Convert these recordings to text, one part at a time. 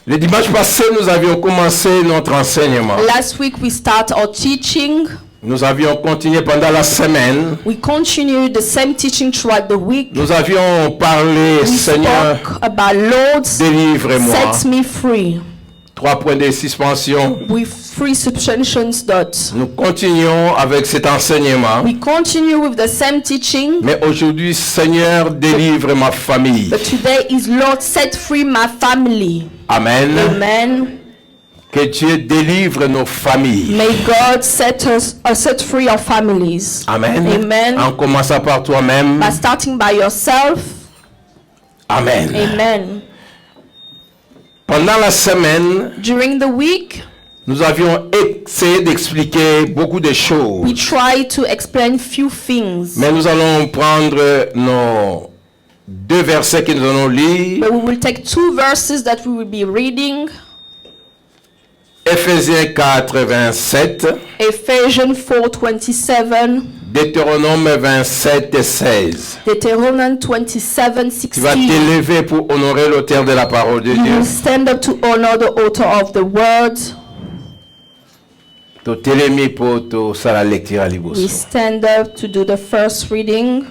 Le dimanche passé, nous avions commencé notre enseignement. Last week we start our teaching. Nous avions continué pendant la semaine. We continued the same teaching throughout the week. Nous avions parlé, We Seigneur, spoke about Lord, délivre-moi. set me free. 3 points de suspension. With 3 suspensions dots. Nous continuons avec cet enseignement. We continue with the same teaching. Mais aujourd'hui, Seigneur, délivre ma famille. But today is Lord, set free my family. Amen. Amen. Que Dieu délivre nos familles. May God set free our families. Amen. Amen. En commençant par toi-même. By starting by yourself. Amen. Amen. Pendant la semaine, During the week, nous avions essayé d'expliquer beaucoup de choses. we try to explain few things. Mais nous allons prendre nos 2 versets que nous allons lire. But we will take 2 verses that we will be reading. Éphésiens 4, 27. Ephesians 4:27. Deutéronome 27, 16. Deuteronomy 27:16. Tu vas t'élever pour honorer l'auteur de la parole de You Dieu. will stand up to honor the author of the word. Tu t'élèves pour tout ça la lecture à We l'ibus. stand up to do the first reading.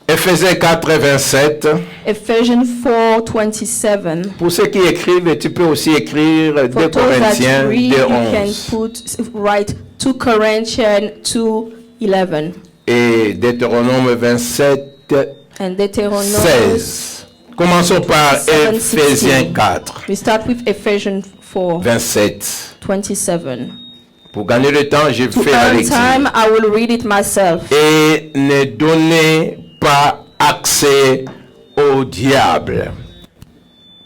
Éphésiens 4, 27. Ephesians 4:27. Pour ceux qui écrivent, tu peux aussi écrire 2 For those that Corinthiens read, 2, you can 11. write 2 Corinthians 2:11 Et Deutéronome 27, and Deuteronomy. 16. Commençons par 7, Éphésiens 16. 4, We start with Ephesians 27. 4:27. Pour gagner le temps, je To fais la earn lecture. time, I will read it myself. Et ne donnez pas accès au diable.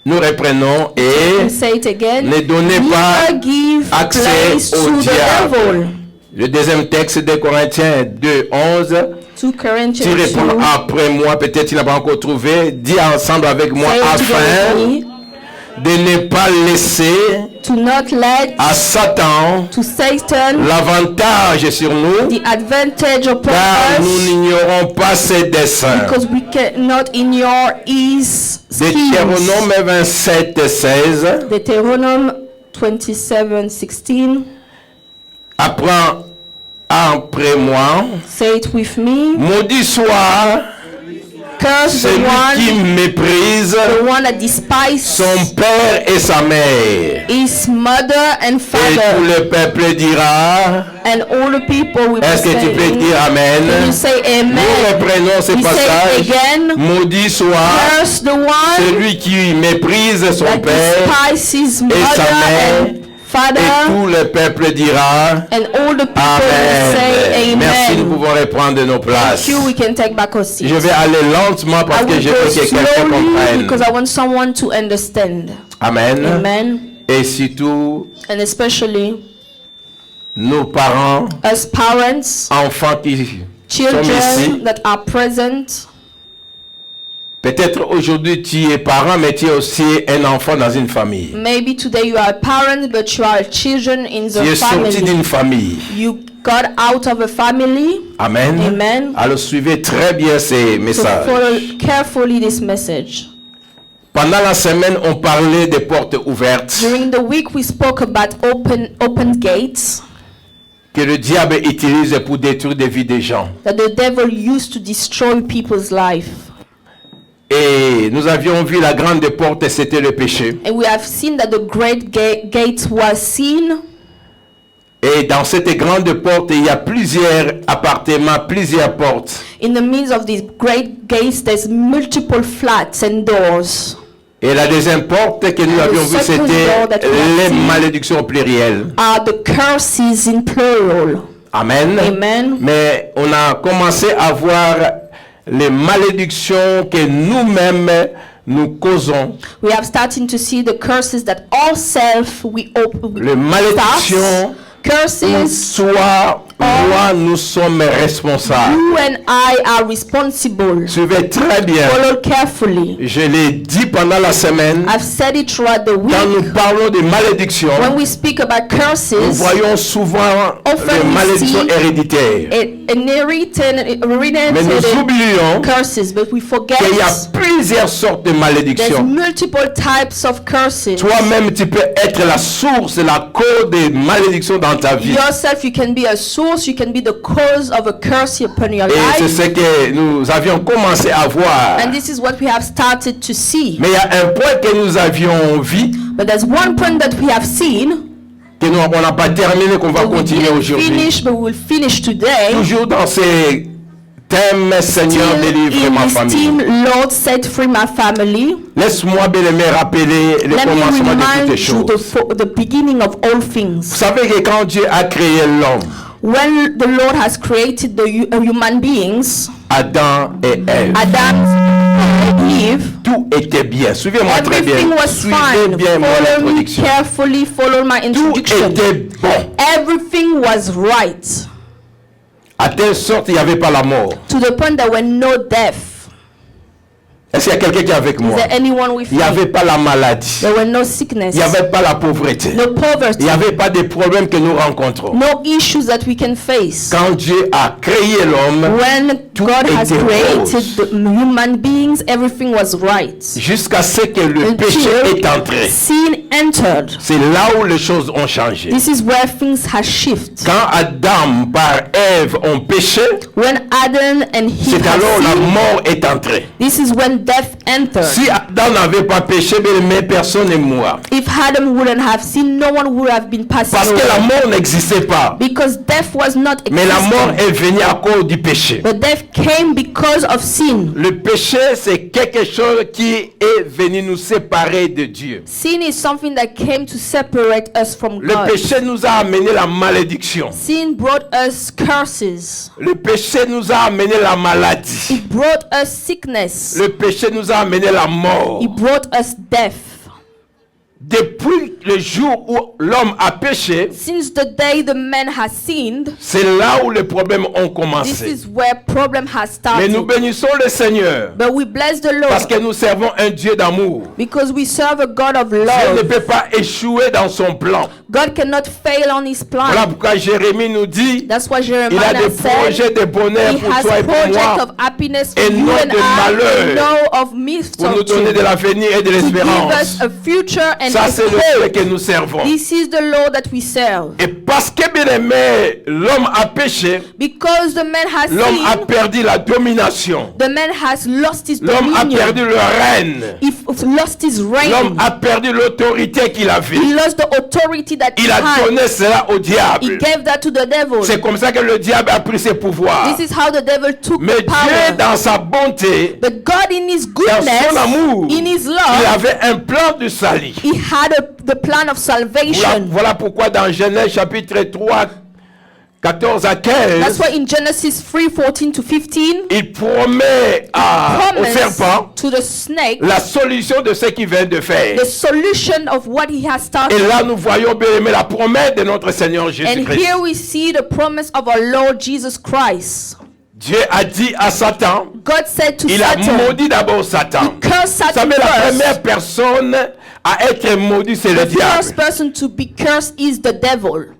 Nous reprenons And et say it again. ne donnez Neither pas give accès place au to the diable. devil. Le deuxième texte de Corinthiens 2, 11. 2 Tu Corinthians 2. réponds après moi, peut-être tu n'as pas encore trouvé. Dis ensemble avec moi Say it together afin with me. de ne pas laisser To not let à Satan to Satan l'avantage sur nous, the advantage upon car nous us, n'ignorons pas ses desseins. because we cannot ignore his schemes. Deutéronome 27, 16. Deuteronomy 27:16. Apprends après moi. Say it with me. Maudit soit Curse the celui qui one, méprise the one that despises son père et sa mère. his mother and Et tout father, le peuple dira. and all the people will be Est-ce que tu peux saying. dire Amen? Can you say Nous amen? reprenons ce We say passage. it again. Maudit soit Curse the one celui qui méprise son that père. despises sa mother mère, and Et father, tout le peuple dira and all the people will Amen. say Merci, nous amen. pouvons reprendre nos places. Thank you, we can take back our seats. Je vais aller lentement parce I que will je go veux que quelqu'un slowly comprenne. because I want someone to understand. Amen. Amen. Et surtout, And especially nos parents, as parents, enfants qui sont ici. children that are present. Peut-être aujourd'hui tu es parent, mais tu es aussi un enfant dans une famille. Maybe today you are a parent, but you are children in Tu the es sorti family. d'une famille. You got out of a family. Amen. Amen. Alors suivez très bien ces So messages. follow carefully this message. Pendant la semaine, on parlait des portes ouvertes During the week, we spoke about open gates que le diable utilise pour détruire des vies des gens. that the devil used to destroy people's life. Et nous avions vu la grande porte, c'était le péché. And we have seen that the great gate was seen. Et dans cette grande porte, il y a plusieurs appartements, plusieurs portes. In the midst of these great gates, there's multiple flats and doors. Et la deuxième porte que nous avions vue, c'était les malédictions au pluriel. Are the curses in plural. Amen. Amen. Mais on a commencé à voir les malédictions que nous-mêmes nous causons. We have started to see the curses that ourselves we open. Les malédictions, Curses soit Moi, nous sommes responsables. You and I are responsible. Suivez très bien. Follow carefully. Je l'ai dit pendant la semaine. I've said it throughout the week. Quand nous parlons de malédiction, When we speak about nous curses, voyons souvent Often les we malédictions see héréditaires. Mais nous oublions curses, but we forget qu'il y a plusieurs sortes de there's malédictions. multiple types of curses. Toi-même, tu peux être la source, la cause des malédictions dans ta vie. Yourself, you can be a source, you can be the cause of a curse upon your Et c'est life. ce que nous avions commencé à voir. And this is what we have started to see. Mais il y a un point que nous avions vu, But there's one point that we have seen. que nous on n'a pas terminé, qu'on va That we continuer didn't aujourd'hui. finish, but we'll finish today. Toujours dans ces thèmes, Seigneur, Still délivre in ma this famille. team, Lord, set free my family. Laisse-moi, bien-aimé, rappeler le Let me commencement de toutes remind les you choses. the beginning of all Vous things. savez que quand Dieu a créé l'homme, When the Lord has created the human beings, Adam et Ève, Adam and Eve, tout était bien. Suivez-moi très bien. everything was Suivez fine. bien mon Follow me introduction. carefully, follow my Tout introduction. était bon. Everything was right, À telle sorte, il n'y avait pas la mort. to the point that when no death. Est-ce qu'il y a quelqu'un qui est avec Is moi? there anyone with Il n'y me? avait pas la maladie. There were no sickness, Il n'y avait pas la pauvreté. no Il poverty, n'y avait pas de problèmes que nous rencontrons. no issues that we can face. Quand Dieu a créé l'homme, When Tout God has était created rose. the human beings, everything was right. jusqu'à ce que le péché Until est entré. sin entered. C'est là où les choses ont changé. This is where things have shifted. Quand Adam par Ève ont péché, When Adam and Eve c'est had alors la sinned, mort est entrée. this is when death entered. Si Adam n'avait pas péché, mais personne n'est mort. If Adam wouldn't have sinned, no one would have been passing Parce que la away. mort n'existait pas. Because death was not Mais la mort existing. est venue à cause du péché. But death came because of sin. Le péché, c'est quelque chose qui est venu nous séparer de Dieu. Sin is something that came to separate us from Le God. péché nous a amené la malédiction. Sin brought us curses. Le péché nous a amené la maladie. It brought us sickness. Le péché nous a amené la mort. It brought us death. Depuis le jour où l'homme a péché, Since the day the man has sinned, c'est là où les problèmes ont this commencé. is where problem has Mais nous started. bénissons le Seigneur But we bless the parce Lord que nous servons un Dieu d'amour. because we serve a God of Dieu ne love. peut pas échouer dans son plan. God cannot fail on his Voilà plan. pourquoi Jérémie nous dit, That's what il a Jeremiah des said. projets de bonheur He pour has toi et pour project moi, of happiness for et you non and de I, malheur, no of pour nous misfortune, donner de l'avenir et de to give l'espérance. us a future and Ça, a c'est le Dieu hope. que nous servons. This is the Lord that we serve. Et parce que, bien aimé, l'homme a péché, Because the man has l'homme a sinned, perdu la domination. the man has lost his L'homme a dominion. perdu le règne. He lost his L'homme reign. a perdu l'autorité qu'il avait. He lost the authority that he Il a had. donné cela au He diable. gave that to the devil. C'est comme ça que le diable a pris ses pouvoirs. This is how the devil took Mais Dieu, power. dans sa bonté, But God in his dans goodness, son amour, in his il love, avait un plan de salut. he had the plan of Voilà, salvation. voilà pourquoi dans Genèse chapitre 3, 14 à 15, That's why in Genesis 3:14 to 15, il promet au serpent promised to the snake la solution de ce qu'il vient de faire. the solution of what he has Et started. là, nous voyons bien aimé la promesse de notre Seigneur And Jésus-Christ. here we see the promise of our Lord Jesus Christ. Dieu a dit à Satan, God said to il a Satan, maudit d'abord Satan. he cursed Vous Satan savez, la first. première personne à être maudit, c'est le The first diable. person to be cursed is the devil.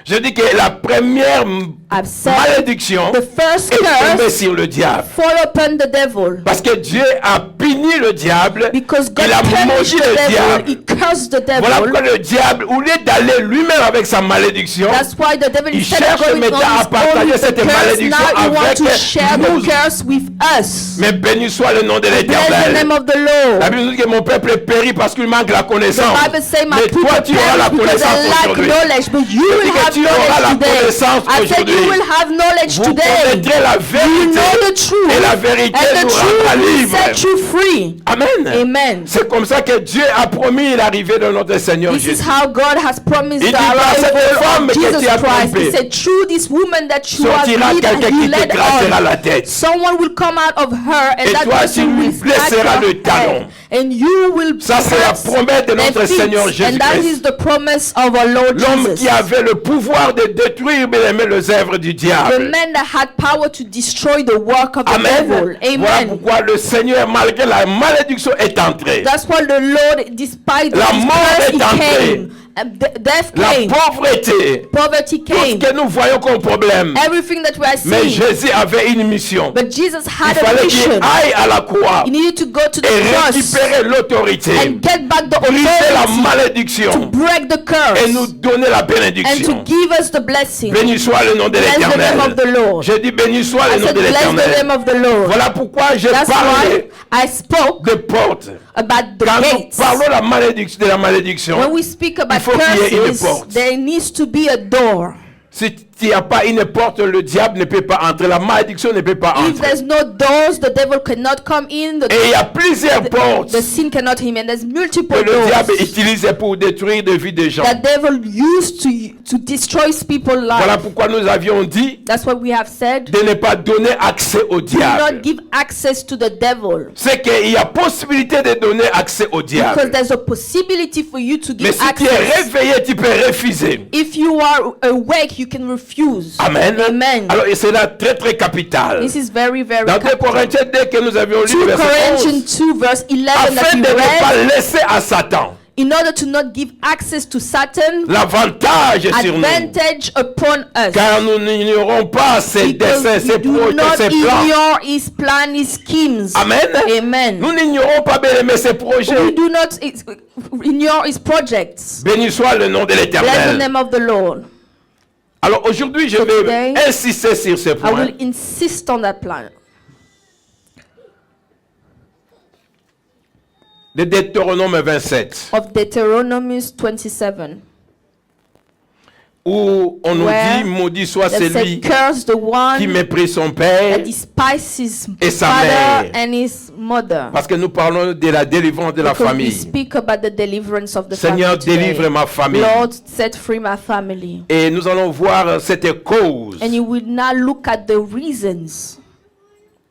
Je dis que la première I've said malédiction the first est tombée curse sur le diable. fall upon the devil. Parce que Dieu a puni le diable, Because God il a punished maudit the le devil, diable. he cursed the Voilà devil. pourquoi le diable, au lieu d'aller lui-même avec sa malédiction, That's why the devil il instead of cherche going on maintenant à his own partager with the cette curse, malédiction now he wants avec to share nous. the curse with us. Mais béni soit le nom de Bless the l'Éternel. name of the La Lord. Bible nous dit que mon peuple périt parce qu'il manque la The connaissance. Bible says my Mais people toi, tu auras la perish because connaissance they lack aujourd'hui. knowledge, but you Je dis will que have tu auras la knowledge today. connaissance I said you aujourd'hui. will have knowledge Vous today. connaîtrez la You vérité. know the truth, Et la vérité and the nous truth rendra will libre. set you free. Amen. Amen. C'est comme ça que Dieu a promis la l'arrivée de notre Seigneur This is Jésus. how God has promised Il the dit, par cette arrival femme of que Jesus tu as Christ. trompée, He said, through this woman that you have sortira quelqu'un qui te led grattera la on, tête. someone will come out of her, and Et that toi, tu person lui will scratch blesseras your le talon. head, and you will Ça, c'est la hurt promesse de their notre feet. Seigneur And that Jésus-Christ. is the promise of our Lord L'homme Jesus. qui avait le pouvoir de détruire, bien aimé, les œuvres du The diable. man that had power to destroy the work of the Amen. devil. Voilà Amen. pourquoi le Seigneur, malgré la malédiction, est entré. That's why the Lord, despite La his mort curse, est he entrée. came. Death La came. pauvreté, Poverty tout ce came. que nous voyons comme problème. Everything that we are Mais seeing. Jésus avait une mission. But Jesus Il had a fallait qu'il mission. aille à la croix He needed to go to the et cross récupérer l'autorité, and get back the briser la authority, to malédiction break the et nous curse, donner la and to bénédiction. give us the blessing. Béni soit le nom de Bless the name of the l'Éternel. Lord. J'ai dit béni soit I le nom said, de bless the name l'Éternel. of the Lord. Voilà pourquoi j'ai That's why parlé I spoke de portes. about the Quand nous gates. parlons de la malédiction, When we speak about faut qu'il y ait une curses, porte. there needs to be a door. s'il n'y a pas une porte, le diable ne peut pas entrer, la malédiction ne peut pas If entrer. there's no doors, the devil cannot come in. Et il y a plusieurs portes The sin cannot him, and there's multiple que le diable doors utilise pour détruire des vies des gens. that devil used to destroy people's Voilà lives. pourquoi nous avions dit That's what we have said. de ne pas donner accès au Do diable. not give access to the devil, C'est qu'il y a possibilité de donner accès au because diable. there's a possibility for you to Mais give si tu es access. réveillé, tu peux refuser. If you are awake, you can refuse. Amen. Amen. Alors, et c'est là très très capital. This is very, very Dans 2 capital. Corinthiens, dès que nous avions lu 2 le verset 11, Corinthians 2 verse 11 that afin we de ne pas read, laisser à Satan in order to not give access to Satan, l'avantage sur nous. advantage upon us. Car nous n'ignorons pas ses Because desseins, ses we do projets, not ses plans. ignore his plan, his schemes. Amen. Amen. Nous n'ignorons pas, bien aimé, ses We projets. do not ignore his projects. Béni soit le nom de Bless the l'Éternel. name of the Lord. Alors aujourd'hui, je Today, vais insister sur ce I point. will insist on that plan. De Deutéronome 27, Of Deuteronomy 27. où on nous Where dit, maudit soit That celui said, curse the qui one méprise son père, that despises et sa father mère. and his mother. parce que nous parlons de la délivrance de la Because we famille. speak about the deliverance of the Seigneur, family today. délivre ma famille. Lord, set free my family. Et nous allons voir cette cause And you will now look at the reasons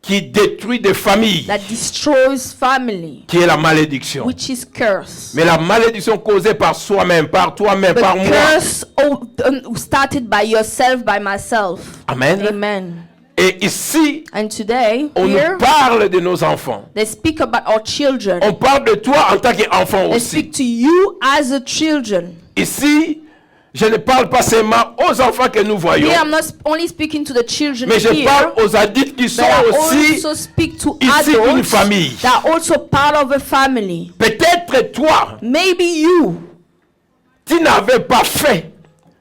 qui détruit des familles, that destroys family, qui est la malédiction. which is curse. Mais la malédiction causée par soi-même, par toi-même, But par moi. curse started by yourself, by myself. Amen. Amen. Et ici, And today, on here, nous parle de nos enfants. they speak about our children. On parle de toi en tant qu'enfant They aussi. speak to you as a children. Ici, je ne parle pas seulement aux enfants que nous voyons, Here, I'm not only speaking to the children mais je here, parle aux adultes qui sont but I aussi also speak to ici une adults famille. that are also part of a family. Peut-être toi, Maybe you tu n'avais pas fait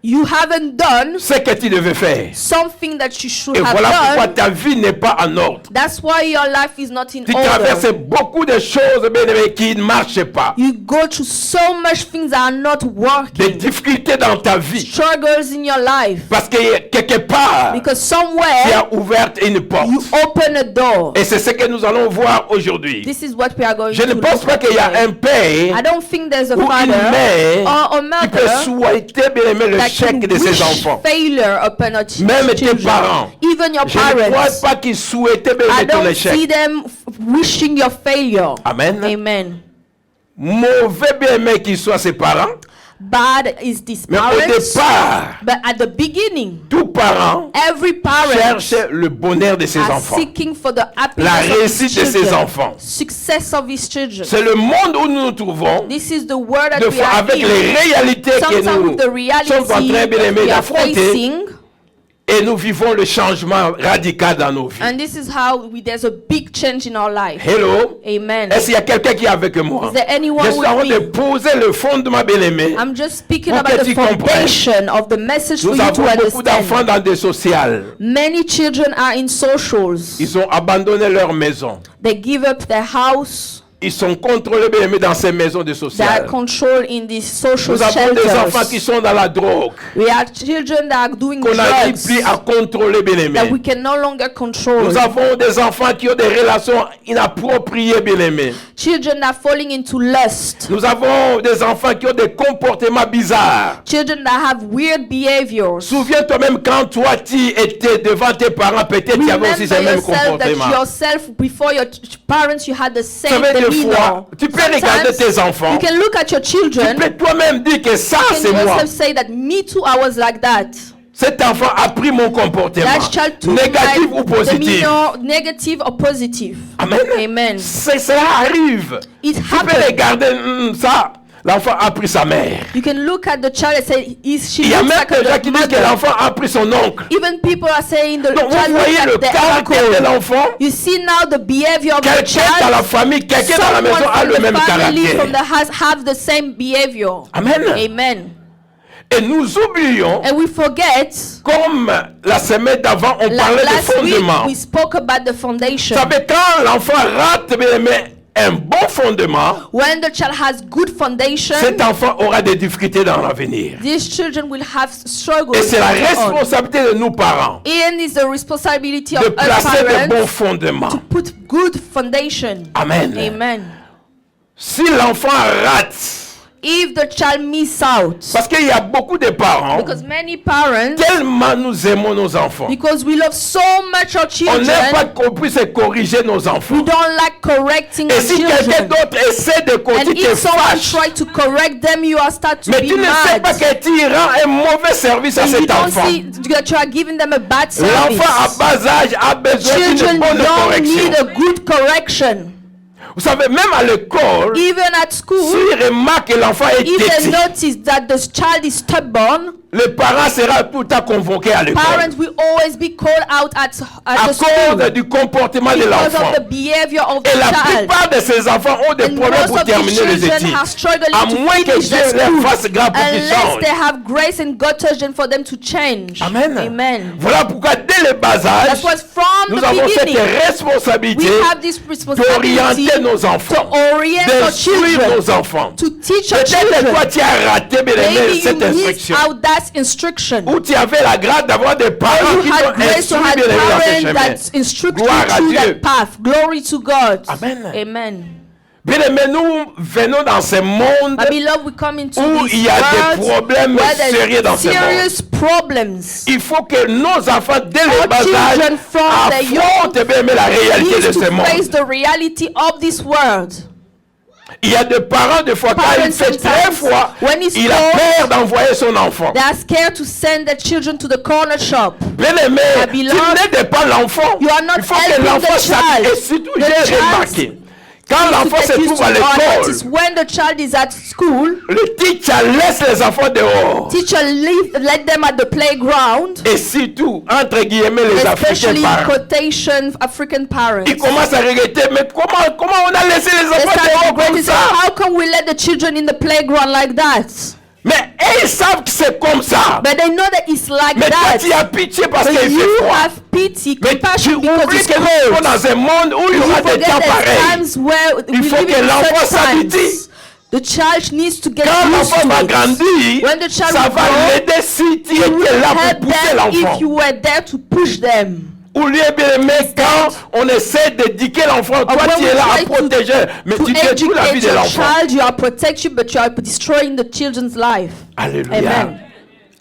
you haven't done ce que tu devais faire. something that you should Et have voilà pourquoi done. ta vie n'est pas en ordre. That's why your life is not in Tu traverses order. beaucoup de choses bien-aimées, qui ne marchent pas. You go through so much things that are not Des working. difficultés dans ta vie. Struggles in your life. Parce que quelque part, Because tu somewhere as ouvert une porte. you open a door. Et c'est ce que nous allons voir aujourd'hui. This is what we are going Je ne to pense look pas at qu'il y a today. un père I don't think there's a ou une father mère or a qui peut mother souhaiter bien aimer le that chèque can de ses wish enfants. failure upon our Même tes children. parents. Even your Je ne crois parents. pas qu'ils souhaitaient bien I aimer ton don't échec. see them wishing your failure. Amen. Amen. Mauvais bien aimé qu'ils soient ses parents. Bad is this Mais au parents, départ, but at the beginning, tout parent every parent cherche le bonheur de ses are enfants. seeking for the La happiness of his réussite de ses children, enfants. success of his children. C'est le monde où nous nous trouvons. This is the word that De we fois are avec in. les réalités que Sometimes nous with the reality sommes en train bien that aimé we are d'affronter. facing, Et nous vivons le changement radical dans nos vies. and this is how there's a big change in our life. Hello. Amen. Est-ce qu'il y a quelqu'un qui est avec moi? Is there anyone Je suis en train with de me? poser le fondement, bien-aimé. I'm just speaking Pour about que the tu comprennes. foundation of the message for Nous you to avons beaucoup d'enfants understand. dans des sociales. Many children are in socials. Ils ont abandonné leur maison. They give up their house. Ils sont contrôlés, bien aimés, dans ces maisons de They are social. controlled in these social Nous avons des enfants qui shelters. sont dans la drogue, We have children that are doing qu'on n'arrive drugs plus à contrôler, bien that aimés. we can no longer control. Nous avons des enfants qui ont des relations inappropriées, bien aimés. Children that are falling into lust. Nous avons des enfants qui ont des comportements bizarres. Children that have weird behaviors. Souviens-toi même quand toi tu étais devant tes parents, peut-être tu avais aussi Remember ces mêmes yourself that comportements. yourself, before your parents, you had the Ça same veut dire demeanor. fois, tu peux regarder tes enfants, You can look at your tu children. peux toi-même dire que ça You c'est can moi. yourself say that me too, I was like that. Cet enfant a pris mon comportement, That child took négatif my ou positif. demeanor, negative or positive. Amen. Amen. Cela arrive. It Tu peux happened. regarder ça. L'enfant a pris sa mère. You can look at the child and say, she Il y a looks même like des gens a qui disent que mother. l'enfant a pris son oncle. Even people are saying the Donc vous child voyez looks le like the caractère de uncle. l'enfant. You see now the behavior of the Quelqu'un dans la child. famille, quelqu'un dans la maison Someone a from le même the family from caractère. the house have the same behavior. Amen. Amen. Et nous oublions, And we forget, comme la semaine d'avant, on parlait de last week fondement. we spoke about the foundation. Vous savez, quand l'enfant rate bien aimé, un bon fondement, When the child has good foundation, cet enfant aura des difficultés dans l'avenir. these children will have struggles. Et c'est la later on. responsabilité de nous parents And it's the responsibility de of us placer de bons parents fondements. to put good foundation. Amen. Amen. Si l'enfant rate, If the child miss out, parce qu'il y a beaucoup de parents, because many parents, tellement nous aimons nos enfants, because we love so much our on n'aime pas children, qu'on puisse corriger nos enfants. we don't like correcting Et our si quelqu'un children. d'autre essaie de And corriger, tu te if someone fâches. try to correct them, you are start to Mais be tu ne sais pas mad. que tu rends un mauvais service à And you cet don't enfant. see that you are giving them a bad L'enfant à service. bas âge a besoin d'une Children bonne don't correction. need a good correction. Vous savez, même à l'école, Even at school, s'il remarque que l'enfant est if they têtu, notice that the child is stubborn, le parent sera tout le temps convoqué à l'école. parents will always be called out at À the school cause du comportement de because l'enfant. of the behavior of Et the la child. plupart de ces enfants ont des And problèmes most pour of the terminer les children études. are struggling À to moins que finish their Dieu leur school fasse grâce pour qu'ils unless changent. they have grace and God touch them for them to change. Amen. Amen. Voilà pourquoi dès le bas âge, That's what from nous the avons cette beginning responsabilité we have this responsibility d'orienter nos enfants, to orient our d'instruire children, nos enfants. to teach our Peut-être que children. toi tu as raté bien aimé, Maybe you cette missed instruction. out that instruction. Ou tu avais la grâce d'avoir des parents You qui had t'ont grace to instruit have bien aimé dans ce parents chemin. that instruct you Gloire à through Dieu. that path. Glory to God. Amen. Amen. Bien aimé, nous venons dans ce monde My beloved, we come into où this il y a des world problèmes where sérieux dans there's ce monde. serious problems. Il faut que nos enfants, dès le Our bas âge, children from the young affrontent bien aimé la réalité de Needs ce to face monde. the reality of this world. Il y a des parents, des fois, quand Parents il fait très sometimes, froid, when it's il a cold, peur d'envoyer son enfant. They are scared to send their children to the corner shop. Bien aimé, My tu beloved, n'aides pas l'enfant. you are not Il faut que helping l'enfant the s'habille. child. Et surtout, The j'ai child remarqué, quand To l'enfant get se used trouve to à or l'école, notice when the child is at school, le teacher laisse les enfants dehors. teacher let them at the playground, Et surtout, entre guillemets, les Africains especially in parents. quotation African parents. Ils commencent à regretter, mais comment on a laissé les They enfants start dehors regretting, comme say, ça? how come we let the children in the playground like that? Mais ils savent que c'est comme ça. But they know that it's like Mais toi, that. tu as pitié parce But qu'il fait you froid. have pity, Mais tu compassion because oublies it's que nous sommes cold. dans un monde où il y You aura des forget temps there's pareils. times where Il we faut live que in l'enfant such s'habitue. times. The child needs to get Quand used l'enfant va to it. grandir, When the child ça will va grow, l'aider si tu You will étais là help pour pousser them l'enfant. if you were there to push them. Ou lieu bien aimé, quand on essaie d'éduquer l'enfant, toi when tu we es là à try to- protéger, mais To tu détruis la vie educate de your l'enfant. child, you are protecting, but you are destroying the children's life. Alléluia. Amen.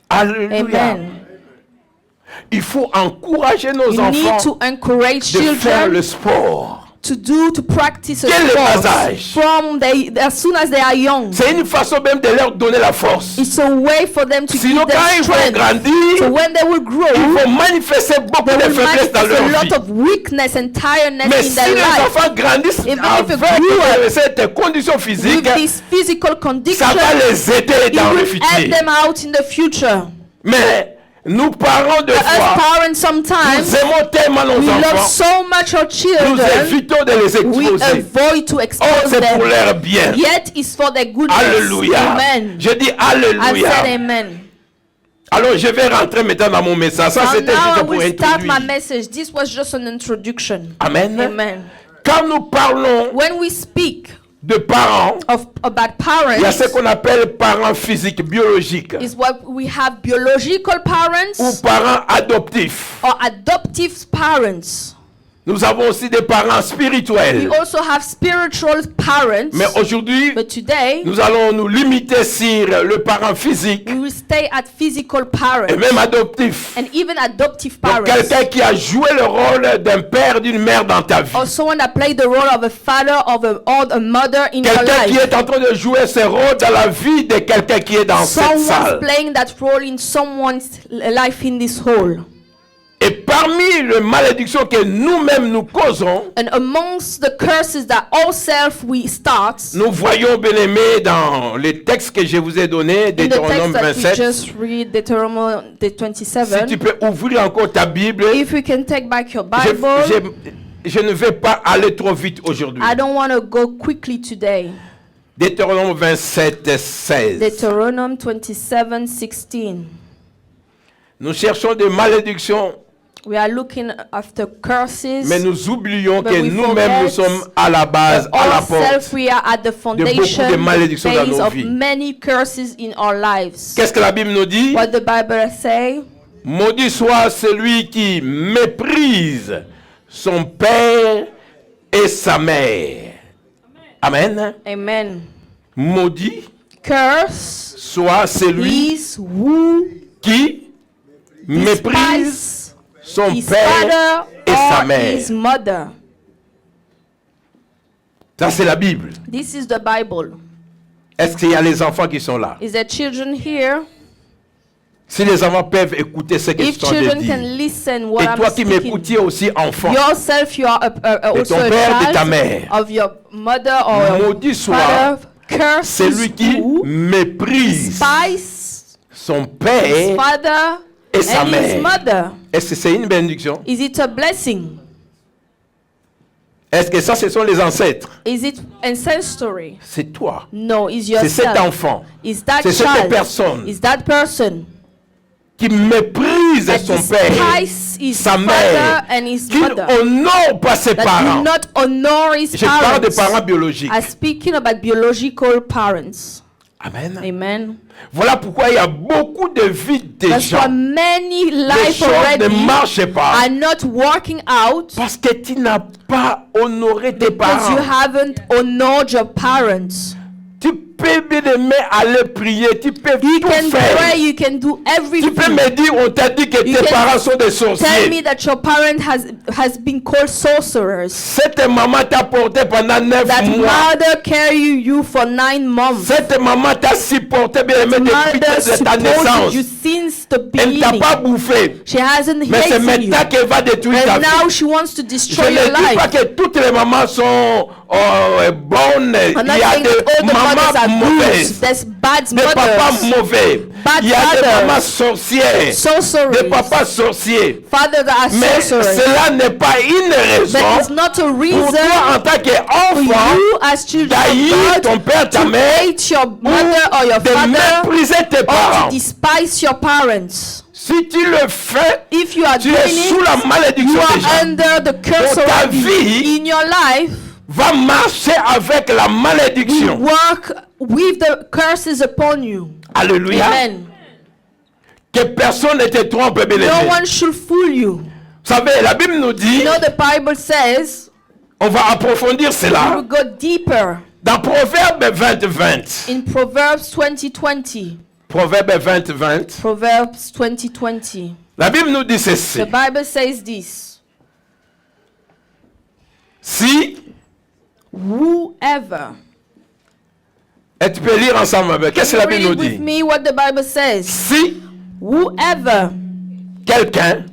Alléluia. Amen. Il faut encourager nos You need enfants to encourage de faire children le sport. to practice a Dès le bas âge. sport as soon as they are young. C'est une façon même de leur donner la force. It's a way for them to Sinon, give quand them ils vont strength. So grandir, when they will grow, ils vont manifester beaucoup they de will faiblesses dans manifest a leur vie. lot of weakness and tiredness Mais in si their les life. enfants grandissent Even if you avec grew up cette condition physique, With this physical condition, ça va les aider it dans le will futur. help them out in the future. Mais nous parents de Us foi, parents nous sometimes, aimons tellement nos we love enfants, so much our nous children, évitons de les we exposer. avoid to Oh, expose c'est pour them. leur bien. Yet it's for their goodness. Alléluia. Amen. Je dis I Alléluia. said amen. Alors je vais rentrer maintenant dans mon message. Ça Now, c'était now I juste pour will start my introduire. message. This was just an introduction. Amen. Amen. Quand nous parlons When we speak de parents. about Il y a ce parents qu'on appelle parents physiques, biologiques, is what we have biological ou parents parents adoptifs. or adoptive parents. Nous avons aussi des parents We spirituels. also have spiritual parents. Mais aujourd'hui, But today, nous allons nous limiter sur le parent physique we will stay at physical et parents même adoptif. and even adoptive Donc, parents. quelqu'un qui a joué le rôle d'un père, d'une mère dans ta vie. Or someone that played the role of a father or a mother in your Quelqu'un qui life. est en train de jouer ce rôle dans la vie de quelqu'un qui est dans cette Someone's salle. playing that role in someone's life in this hall. Et parmi les malédictions que nous-mêmes nous causons, And amongst the curses that ourselves we start, nous voyons, bien-aimés, dans les textes que je vous ai donnés, in the Deutéronome text that we 27, just read, Deuteronomy si tu 27, peux ouvrir encore ta Bible, if we can take back your je, Bible, je ne vais pas aller trop vite aujourd'hui. I don't want to go quickly today. Deutéronome 27, 16. Deuteronomy 27, 16. Nous cherchons des malédictions, We are looking after curses. mais nous oublions But que we nous-mêmes, nous forget sommes à la base, à la Ourselves, porte. we are at the foundation, de malédictions dans base nos of vies. many curses in our lives. Qu'est-ce que la Bible nous dit? What the Bible say? Maudit soit celui qui méprise son père et sa mère. Amen. Amen. Maudit Curse soit celui is who qui méprise despises son his père father et sa or mère. his mother. Ça, c'est la Bible. This is the Bible. Est-ce qu'il y a les enfants qui sont là? Is there children here? Si les enfants peuvent écouter ce que je If suis en train de children can dire. listen what Et I'm toi qui speaking, m'écoutes, tu es aussi enfant. yourself, you are also ton a père, de ta child mère. of your mother or Maudit soit father. Curse celui qui who méprise despises son his père father et sa and his mère. mother. Est-ce que c'est une bénédiction? Is it a blessing? Est-ce que ça, ce sont les ancêtres? Is it ancestry? C'est toi. No, it's C'est cet yourself. enfant Is that C'est cette child? personne. Is that person qui méprise that son père, despises his sa father mère, and his qui mother? n'honore pas ses That do parents. not honor his Je parle de parents. parents biologiques. I'm speaking about biological parents. Amen. Amen. Voilà pourquoi il y a beaucoup de vies des That's why gens. many Les life choses ne already marchent pas are not working out parce que tu n'as pas honoré tes because you parents. haven't honored your parents. Tu peux bien aimer aller prier, tu peux You tout can faire. pray, you can do Tu peux everything. me dire, on t'a dit que You tes can parents sont des Tell me sorciers. that your parent has been called sorcerers. Cette maman t'a porté pendant 9 That mois. mother carried you for 9 months. Cette maman t'a supporté bien aimé depuis Mother de ta supported naissance. you since the Elle ne t'a beginning. pas bouffé. She hasn't Mais c'est hated you. maintenant qu'elle va détruire ta And now vie. she wants to Je destroy ne your dis pas life. que toutes les mamans sont bonnes. I'm not Il y a saying that all des the mothers are mamans good. mauvaises. There's bad Des papas mothers, mauvais. Bad Il y a des fathers. mamans sorcières. Des sorceries, papas sorciers. fathers that are Mais sorcerers. cela n'est pas une raison But it's not a pour reason toi en tant for qu'enfant you as children d'haïr of ton God père, ta to mère, hate your mother or your de father mépriser tes or to parents. despise your parents. Si tu le fais, If you are tu doing es sous it, la you malédiction déjà. are under the curse Donc, ta already. vie In your life, Va marcher avec la you malédiction. work with the curses upon you. Alléluia. Amen. Que personne ne te trompe, bien No aimé. one should fool you. Vous savez, la Bible nous dit, You know the Bible says, on va approfondir we cela. will go deeper Dans Proverbe 20, in Proverbs 20:20. Proverbe 20, Proverbs 20:20. la Bible nous dit ceci. The Bible says this. Si, Whoever. et tu peux lire ensemble avec. Qu'est-ce que la Bible nous Read with dit? me what the Bible says. Si Whoever quelqu'un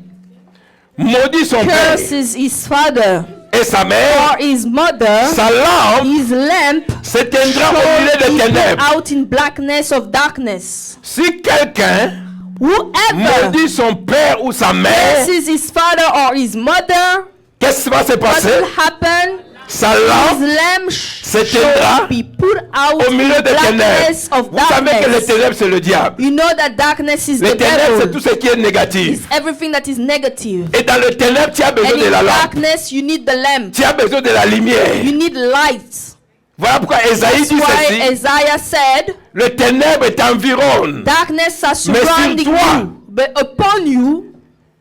maudit son père curses his father et sa mère, or his mother, sa lampe his lamp s'éteindra au milieu shall des be put ténèbres. out in blackness of darkness. Si quelqu'un Whoever maudit son père ou sa mère, curses his father or his mother, qu'est-ce qui va se what passer? will happen? Sa His lampe lamp s'éteindra shall be put out au milieu in des blackness ténèbres. of Vous savez que les darkness. ténèbres, c'est le diable. You know that darkness is Les the ténèbres, c'est devil. tout ce qui est négatif. It's everything that is negative. Et dans le ténèbre, tu as besoin And de in la lampe. darkness, you need the lamp. Tu as besoin de la lumière. You need light. Voilà pourquoi Esaïe That's dit why ceci. Isaiah said, Le ténèbre t'environne. darkness are surrounding toi, you, but upon you,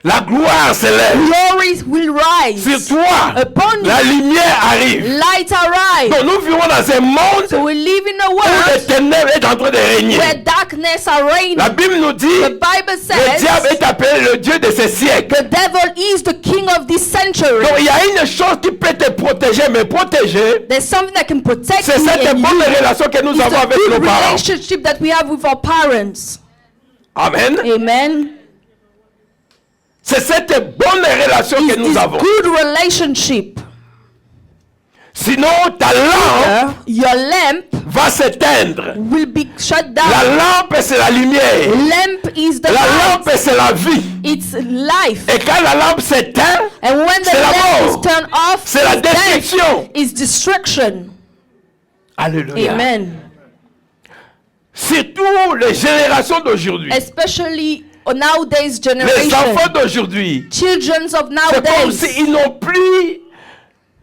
La gloire s'élève. glory will rise. Sur toi, Upon la you, lumière arrive. light arrive. Donc nous vivons dans un monde So we live in a où world le ténèbre est en train de régner. where darkness are reigning. La Bible nous dit, The Bible le diable says est appelé le Dieu de ces siècles. the devil is the king of this century. Donc il y a une chose qui peut te protéger, mais protéger, There's something that can protect c'est me cette and bonne you. relation que nous It's avons the avec nos good parents. relationship that we have with our parents. Amen. Amen. C'est cette bonne relation que It's nous this avons. good relationship. Sinon, ta lampe Your lamp va s'éteindre. will be shut La down. lampe, c'est la lumière. Lamp is the La light. lampe, c'est la vie. It's life. Et quand la lampe s'éteint, And when the c'est la lamp mort. is turned off, c'est la it's death. destruction. It's destruction. Alléluia. Amen. Surtout les générations d'aujourd'hui. Especially nowadays Les generation. enfants d'aujourd'hui. Children of C'est comme nowadays. s'ils n'ont plus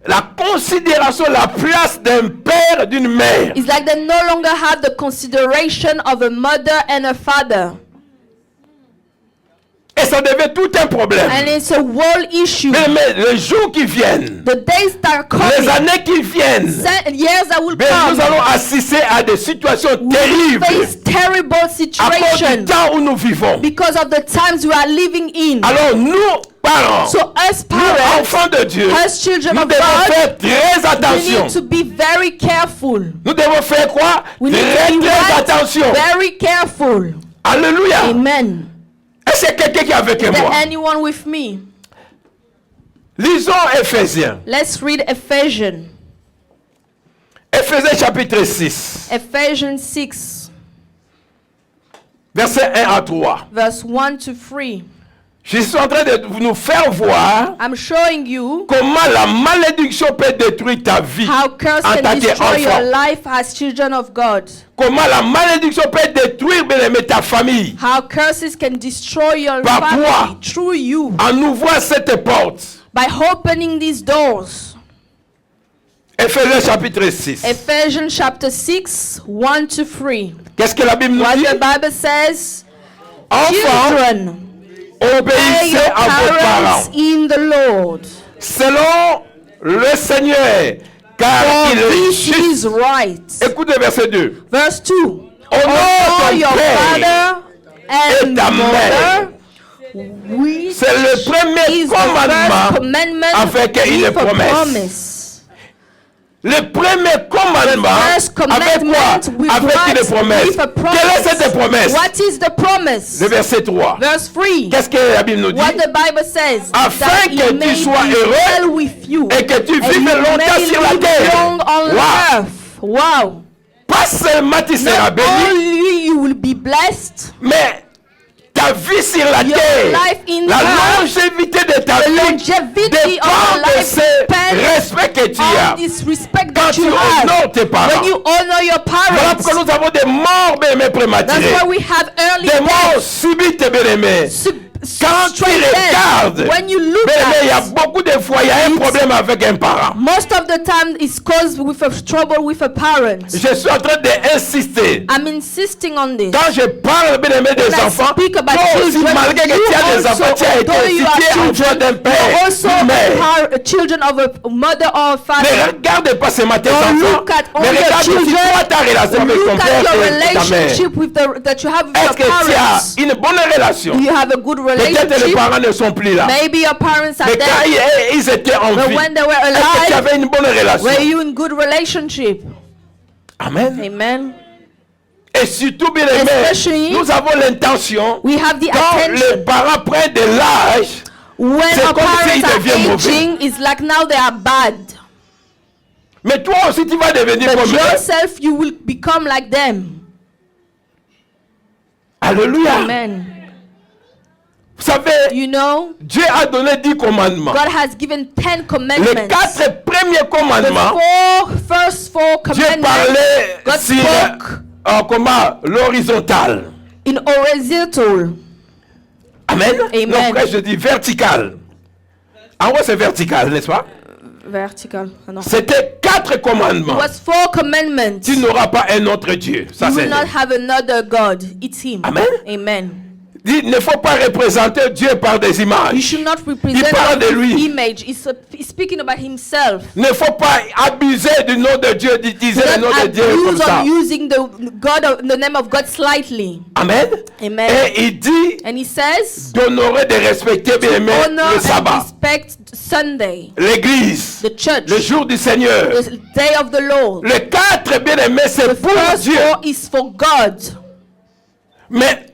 la considération, la place d'un père, d'une mère. It's like they no longer have the consideration of a mother and a father. Et ça devient tout un problème. And it's a world issue. Mais les jours qui viennent, The days that are les coming, années qui viennent, years that will mais nous come, allons assister à des situations we terribles face terrible à cause du situations temps où nous vivons. because of the times we are living in. Alors nous, parents, So us nous, parents, enfants de Dieu, us children nous of devons God, faire très we attention. need to be very careful. Nous devons faire quoi? We need Très, to be très attention. very careful. Alléluia. Amen. Est-ce qu'il y a quelqu'un qui est avec Is there moi? anyone with me? Lisons Éphésiens. Let's read Ephesians. Éphésiens chapitre 6, Ephesians 6, versets 1 à 3. verse 1 to 3. Je suis en train de nous faire voir I'm showing you comment la malédiction peut détruire ta vie how curse en can tant destroy your qu'enfant. life as children of God. Comment la malédiction peut détruire bien aimé, ta famille How curses can destroy your Par family toi. through you en ouvrant cette porte. by opening these doors. Éphésiens chapitre 6. Ephesians chapter 6, 1 to 3. Qu'est-ce que la Bible nous What dit? the Bible says, Enfants, children, obey obéissez your à vos parents parents in the Lord, selon le Seigneur, car for il est this juste. is right. Écoutez verset 2. Verse 2. Honore Honor ton your père father and et ta mother, which C'est le premier is the first commandement commandment avec qu'il with est a promesse. promise. Le premier commandement First avec commandment quoi? with Avec what? une promesse. With a promise. Quelle est cette promesse? What is the promise? Le verset 3. Verse 3. Qu'est-ce que la Bible nous dit? What the Bible says, Afin that que it may tu sois be heureux well with you, et que tu and vives you longtemps may sur la live terre. long on Wow. earth. Wow. Pas seulement tu seras Not béni, only you will be blessed, mais ta vie sur la Your terre, life in la earth, longévité de ta the vie longevity dépend of your de life ce depends respect que tu as. on this respect Quand that tu you have. honores tes parents. When you honor your Voilà parents, pourquoi nous avons des morts bien-aimés that's prématurées. why we have early Des morts deaths. subites bien-aimés. Quand tu Straight death. regardes, When you look bien-aimé, il y a at, beaucoup de fois, il y a un problème avec un parent. most of the time it's caused with a trouble with a parent. Je suis en train d'insister. I'm insisting on this. Quand je parle bien-aimé des When I enfants, speak about toi aussi, children, malgré que you tu as des also, enfants, tu as été although you aussi, tu es are enfant children, d'un you're père, also d'une mère. children of a mother or a Ne father. regarde pas seulement tes Don't enfants, look at all mais your regarde aussi children. toi ta relation avec ton Look père at your et ta mère. relationship with that you have with Est-ce your que tu as parents. une bonne relation? Do you have a good Peut-être les relationship? parents ne sont plus là. Maybe your parents are Mais quand dead, ils étaient en but vie, when they were est-ce que tu alive, avais une bonne relation? were you in good relationship? Amen. Amen. Et surtout, bien Especially, aimé, nous avons l'intention, We have the quand les attention. parents prennent de l'âge, When c'est our comme s'ils parents are deviennent mauvais. aging, it's like now they are bad. mais toi aussi tu vas devenir But comme eux. yourself, you will become like them. Alléluia. Amen. Vous savez, You know, Dieu a donné 10 commandements. God has given 10 Les commandments. 4 premiers The commandements, first four Dieu commandments parlait God sur spoke comment l'horizontale. in horizontal. Amen. Amen. Donc, après, je dis vertical. En haut, c'est vertical, n'est-ce pas? vertical. No. C'était 4 It commandements. was 4 commandments. Tu n'auras pas un autre Dieu. Ça, You c'est will not have another God. It's Him. Amen. Amen. Il ne faut pas représenter Dieu par des You images. should not Il represent parle de lui. His image. He's speaking about Himself. Il ne faut pas abuser du nom de Dieu, d'utiliser le nom Not de Dieu comme abuse ça. on using the name of God slightly. Amen. Amen. Et il dit And He says, d'honorer, de respecter bien aimé honor le and sabbat, respect Sunday, l'église, the church, le jour du Seigneur. the day of the Lord. Le 4 bien aimé, c'est The pour first Dieu. 4 is for God. Mais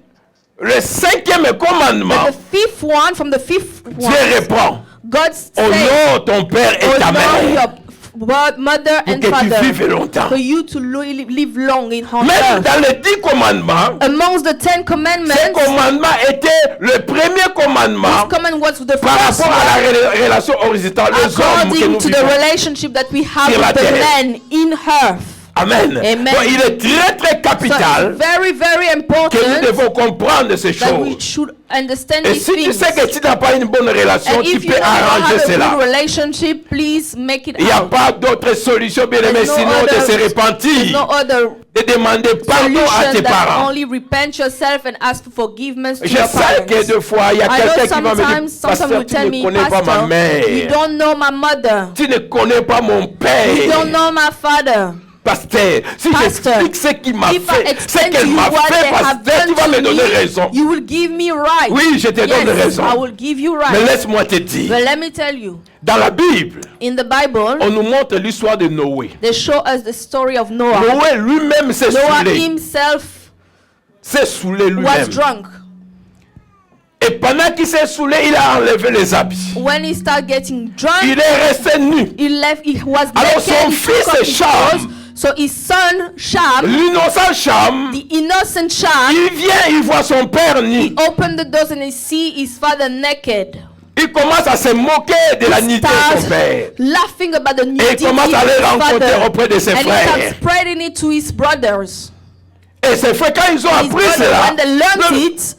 le 5e commandement, But the 5th one, from the 5th Dieu one, répond, God says, honore ton père et ta honor mère your mother pour and que tu father, vives longtemps. for you to live long in on Même earth. dans les 10 commandements, Amongst the 10 ces commandments, commandements étaient le premier commandement this command was the par first rapport à one la relation horizontale, les hommes que according nous to the vivons. relationship that we have sur la with the terre. men in earth. Amen. Amen. Donc, il est très très So capital it's very, very que nous important devons comprendre ces that we choses. should understand Et these si tu things. sais que tu n'as pas une bonne relation, And tu if you peux don't arranger have a cela. good relationship, please make it Il n'y a out. pas d'autre solution, bien aimé, There's no sinon de other- se There's repentir, no other de demander pardon à solution tes than parents. only repent yourself and ask for forgiveness to Je your sais que parents. deux fois, il y a I know quelqu'un qui va me sometimes dire, Pasteur, you tu tell ne me, connais pas ma Pastor, you mère. don't know my mother. Tu ne connais pas mon You père. don't know my father. Pasteur, si Pastor, j'explique ce qu'il m'a If I fait, ce explain qu'elle to you m'a what fait, they have pasteur, tu done vas me to donner me, raison. you will give me right. Oui, je te donne Yes, raison. I will give you Mais right. laisse-moi te dire, But let me tell you, dans la Bible, in the Bible, on nous montre l'histoire de Noé. they show us the story of Noah. Noé lui-même s'est Noah saoulé. himself S'est saoulé was lui-même. drunk. Et pendant qu'il s'est saoulé, il a enlevé les habits. When he started getting drunk, Il est resté nu. he left. He was Alors naked. son He fils took off his Cham, clothes. So his son Sham, l'innocent Cham, the innocent Sham, il vient, il voit son père nu. opened the doors and he see his father naked. Il commence à se moquer de la nudité de son père. Laughing about the Et nudity il commence à of le his rencontrer father. auprès de ses And he frères. starts spreading it to his brothers. Et ses frères, quand ils ont His appris brothers, cela, when they learned it,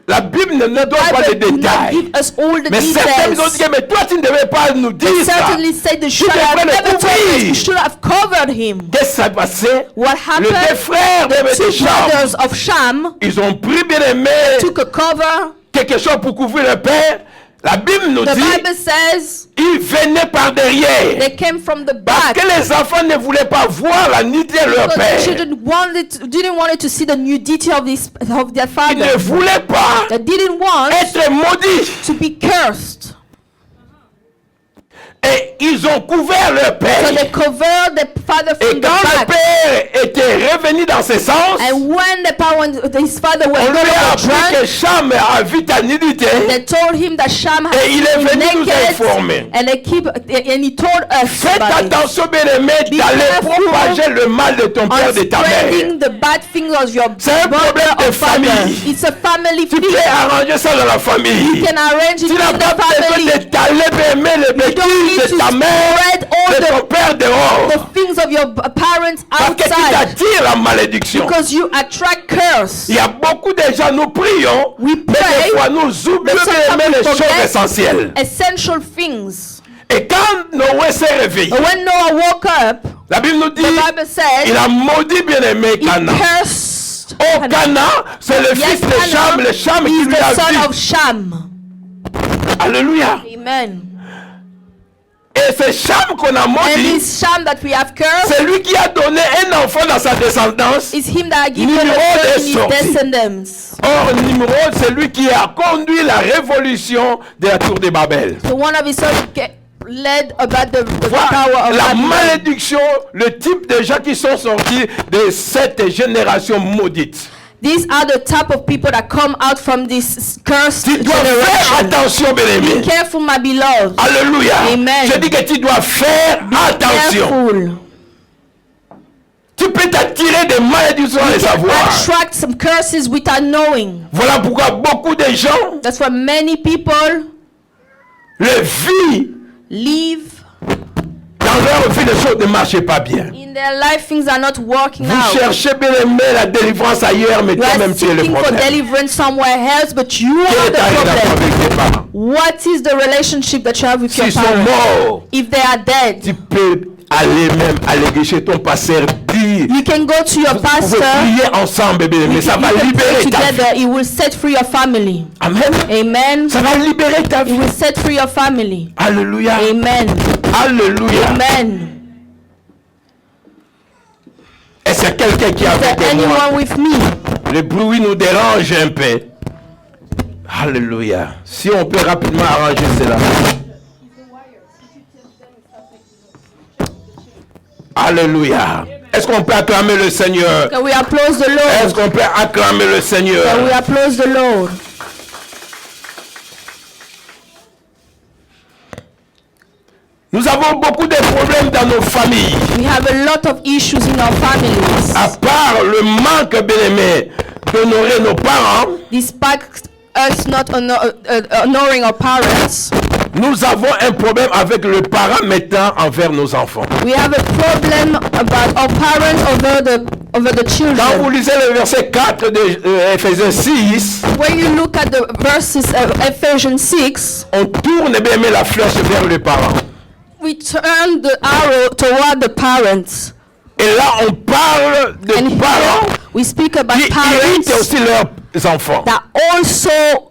la Bible ne donne pas de Bible do not détails. give us all the Mais certains nous ont dit, details. mais toi, tu ne devais pas nous dire They ça. certainly said they should devrais have le never told us. couvrir. You should have covered him. Qu'est-ce qui s'est passé? What Les deux happened? frères de The two Cham, brothers of Sham ils ont pris bien aimé took a cover. quelque chose pour couvrir le père. La Bible nous The dit, Bible says ils venaient par derrière. they came from the Parce back. que les enfants ne voulaient pas voir la nudité de leur Because the père. children didn't want to see the nudity of their Ils father. ne voulaient pas They didn't want être maudits. to be cursed. Et ils ont couvert leur père. So they covered the father Et from the quand le back. père était revenu dans ses sens, And when his father was on lui a appris que drunk, Cham a vu ta nudité. they told him that Sham had Et il est been venu nous naked, informer. and he told us Faites about it. attention, bien-aimé, Be d'aller careful propager le mal de ton père, On de ta mère. spreading the bad things of your C'est un brother problème de or father. famille. It's a family Tu thing. peux arranger ça dans la famille. You can arrange it Tu n'as in pas the besoin family. d'étaler, bien-aimé, les You don't need bêtises de to ta mère, spread all de ton père the dehors. things of your parents Parce que tu outside t'attires la malédiction. because you attract curse. Il y a beaucoup de gens, nous prions, We mais pray, des fois nous oublions but sometimes bien-aimé, we les choses forget essentielles. Essential things. Et quand Noé s'est réveillé, But when Noah woke up, la Bible nous dit, the Bible says il a maudit bien-aimé he Cana. cursed. Au Cana, c'est le Yes, fils de Cham, le Cham qui is lui the a son dit. of Sham. Alléluia. Amen. Et c'est Cham qu'on a And maudit. this Sham that we have cursed C'est lui qui a donné un enfant dans sa descendance. is him that given Nimrod a son est in his sorti. descendants. Or, Nimrod, c'est lui qui a conduit la révolution de la tour de Babel. So one of his sons led about the Voilà tower of la Babylon. malédiction, le type de gens qui sont sortis de cette génération maudite. These are the type of people that come out from this cursed Tu dois faire generation. attention, bien-aimé. Be careful, my beloved. Alléluia. Amen. Je dis que tu dois faire attention. Careful. Tu peux t'attirer des malédictions sans You les can savoir. attract some curses without knowing. Voilà pourquoi beaucoup de gens That's why many people le vivent live dans Dans leur vie, les choses ne marchaient pas bien. In their life, things are not working Vous out. cherchez bien aimé la délivrance ailleurs, mais You are toi-même tu es le seeking for problème. deliverance somewhere else, but you Quelle are est the ta relation problem. avec tes parents? What is the relationship that you have with your S'ils sont parents? morts, If they are dead, tu peux aller même aller chez ton pasteur, dire, you can go to your vous pouvez pastor. prier ensemble, bien, mais ça va You can libérer pray ta vie. together. It will set free your family. Amen. Amen. Ça va libérer ta It vie. will set free your family. Alléluia. Amen. Alléluia. Amen. Est-ce qu'il y a quelqu'un qui est Is there avec moi? anyone with me? Le bruit nous dérange un peu. Alléluia. Si on peut rapidement arranger cela. Alléluia. Est-ce qu'on peut acclamer le Seigneur? Can we applause the Est-ce Lord? qu'on peut acclamer le Seigneur? Can we applause the Lord? Nous avons beaucoup de problèmes dans nos familles. We have a lot of issues in our families. À part le manque, bien-aimé, d'honorer nos parents, Despite us not honoring our parents, nous avons un problème avec le parent mettant envers nos enfants. we have a problem about our parents over the Quand vous children. lisez le verset 4 de Ephésiens 6, When you look at the verses of Ephesians 6, on tourne bien-aimé la flèche vers le parent. we turn the arrow toward the parents. Et là, on parle de And parents here we speak about qui irritent parents aussi leurs enfants. that also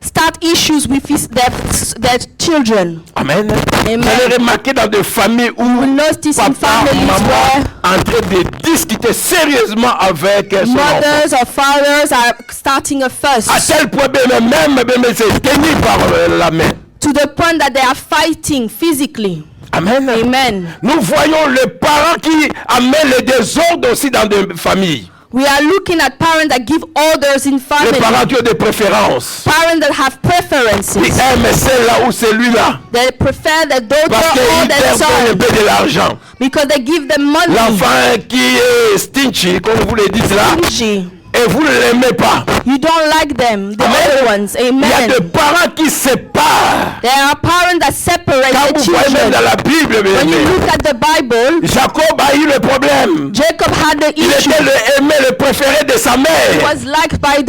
start issues with their children. Amen. Amen. Vous allez remarquer dans des familles où We notice in papa, families maman en train de discuter sérieusement avec son enfant. mothers or fathers are starting a fuss À tel point, même c'est tenu par la main. to the point that they are fighting physically. Amen. Amen. Nous voyons les parents qui amènent le désordre aussi dans des familles. We are looking at parents that give orders in Les family. parents qui ont des préférences. Parents that have Qui preferences. aiment celle-là ou celui-là. They prefer their daughter Parce or qu'ils their perdent un son peu de l'argent. because they give them money. L'enfant qui est stingy, comme vous le dites là, Stingy. et vous ne l'aimez pas. You don't like them, the Amen. other ones. Il y a Amen. des parents qui séparent. There are parents that separate Quand the vous voyez même children. dans la Bible, When you bien-aimé, look at the Bible, Jacob a eu le problème. Jacob had the Il issue. était le aimé, le préféré de sa He mère. was liked by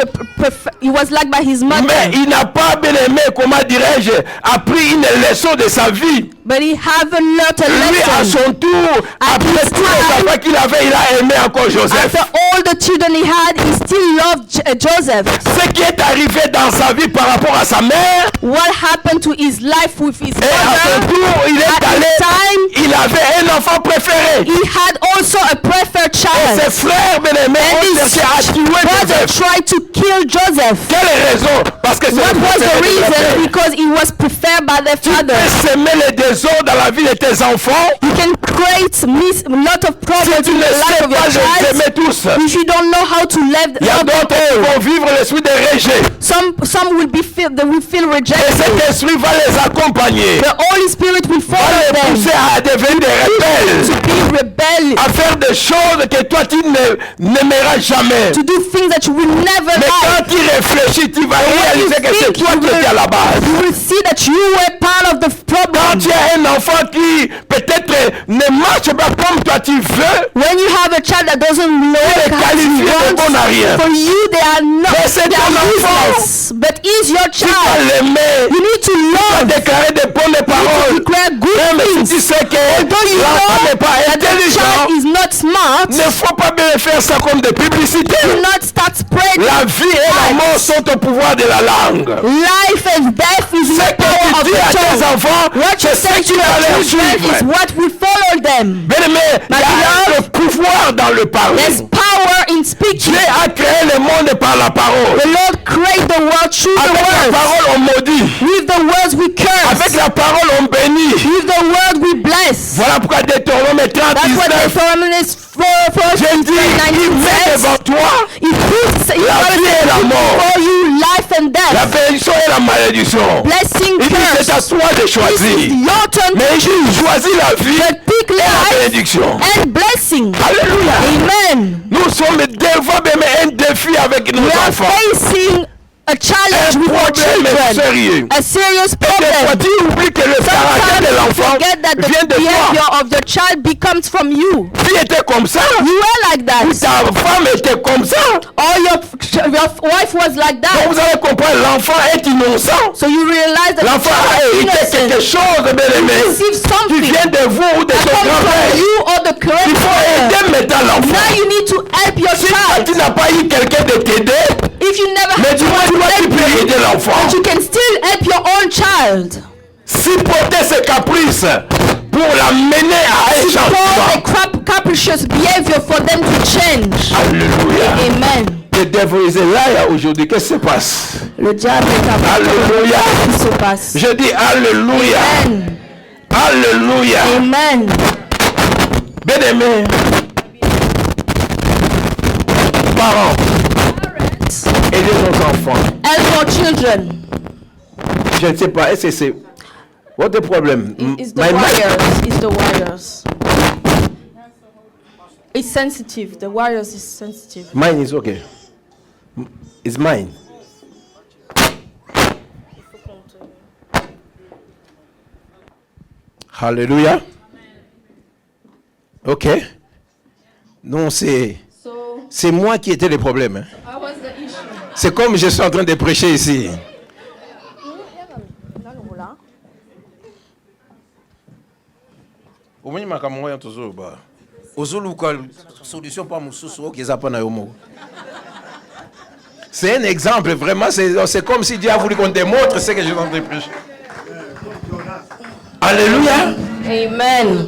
he was liked by his mother, Mais il n'a pas, bien aimé, comment dirais-je, appris une leçon de sa vie. but he haven't learned a Lui, à lesson. son tour, après his tous les time, enfants qu'il avait, il a aimé encore Joseph. After all the children he had, he still loved Joseph. Ce qui est arrivé dans sa vie par rapport à sa mère, What happened to his life with his et à son mother? tour, il est At allé, his time, il avait un enfant préféré. he had also a preferred Et child. ses frères bien-aimés And ont his cherché à tuer brother Joseph. tried to kill Joseph. Quelle raison? Parce que c'est What le was préféré the de leur reason? père. Because he was preferred by their Tu father. peux semer le désordre dans la vie de tes enfants. You can create a lot of Si problems tu in ne the life sais of your pas les child aimer tous, if you don't know how to love il y a them. d'autres qui vont vivre l'esprit de rejet. Some will they will feel Et rejected. cet esprit va les accompagner, The Holy Spirit will va follow les them pousser à devenir des rebelles, to be rebellious, à faire des choses que toi tu n'aimeras jamais. to do things that you will never Mais like. quand tu réfléchis, tu vas réaliser que c'est toi qui étais à la base. You will see that you were part of the Quand problem. tu as un enfant qui peut-être ne marche pas comme toi tu veux, When you have a child that doesn't work est as you qualifié de bon à rien. want, for you they are not, Mais c'est they ton are enfant. useless. But is your tu vas child. l'aimer, You need to tu vas love, déclarer des bonnes paroles. declare good Même si tu things. sais que Although you l'enfant know n'est pas that the intelligent, child is not smart, ne faut pas bien faire ça comme des publicités. do not start spreading. La vie et la mort sont au pouvoir de la langue. Life and death is Ce the que power tu of dis à the tes tongue. enfants, What you c'est ce say qui to va your leur children is suivre. what will follow them. Bien-aimé, il y a beloved, le pouvoir dans le parler. There's power in speaking. Dieu a créé le monde par la parole. The Lord created the world through the Avec la words. parole, on maudit. With the words we Avec curse. la parole, on bénit. With the word we bless. Voilà pourquoi Deutéronome That's what 39, Deuteronomy 4 Dieu dit, il met devant toi He puts la vie et la mort, for you life and la death. bénédiction et la malédiction. Blessing, Il dit, c'est à curse. toi de This is choisir. your turn Mais il dit, choisis la vie to pick et la life bénédiction. and blessing. Alléluia. Amen. Nous sommes devant même un défi avec nos We are enfants. facing a challenge Un with our problème sérieux. children, a serious Et des fois, problem. tu oublies que le caractère de Sometimes you l'enfant forget that the vient de behavior toi. of the child becomes from you. Tu étais comme ça. You were like Ou that. ta femme était comme ça. Or your wife was like Donc that. vous allez comprendre, l'enfant est innocent. So you realize that the L'enfant child a is hérité innocent. quelque chose, bien aimé. Receive Qui something vient de vous ou de that ton comes grand-père. from you or the Il faut grandfather. aider maintenant l'enfant. Now you need to help your Si toi, child. tu n'as pas eu quelqu'un de t'aider, If you never mais had du moins, someone toi, to tu help peux you, aider l'enfant. but you can still help your own child. Supporter ses caprices pour l'amener à un For changement. the capricious behavior for them to change. Alléluia. Amen. Le devil is a liar aujourd'hui. Qu'est-ce qui se passe? Le diable est à Alléluia. ce qui se passe. Je dis Alléluia. Amen. Alléluia. Amen. Bien-aimés, parents, aidez nos enfants. Help our children. Je ne sais pas, est-ce que c'est... What's the problem? It's the My mic- wires. It's the wires. It's sensitive. The wires is sensitive. Mine is okay. It's mine. Hallelujah. Ok. Non, c'est moi qui étais le problème. Hein. C'est comme je suis en train de prêcher ici. C'est un exemple, vraiment, c'est comme si Dieu a voulu qu'on démontre ce que je suis en train de prêcher. Alléluia. Amen.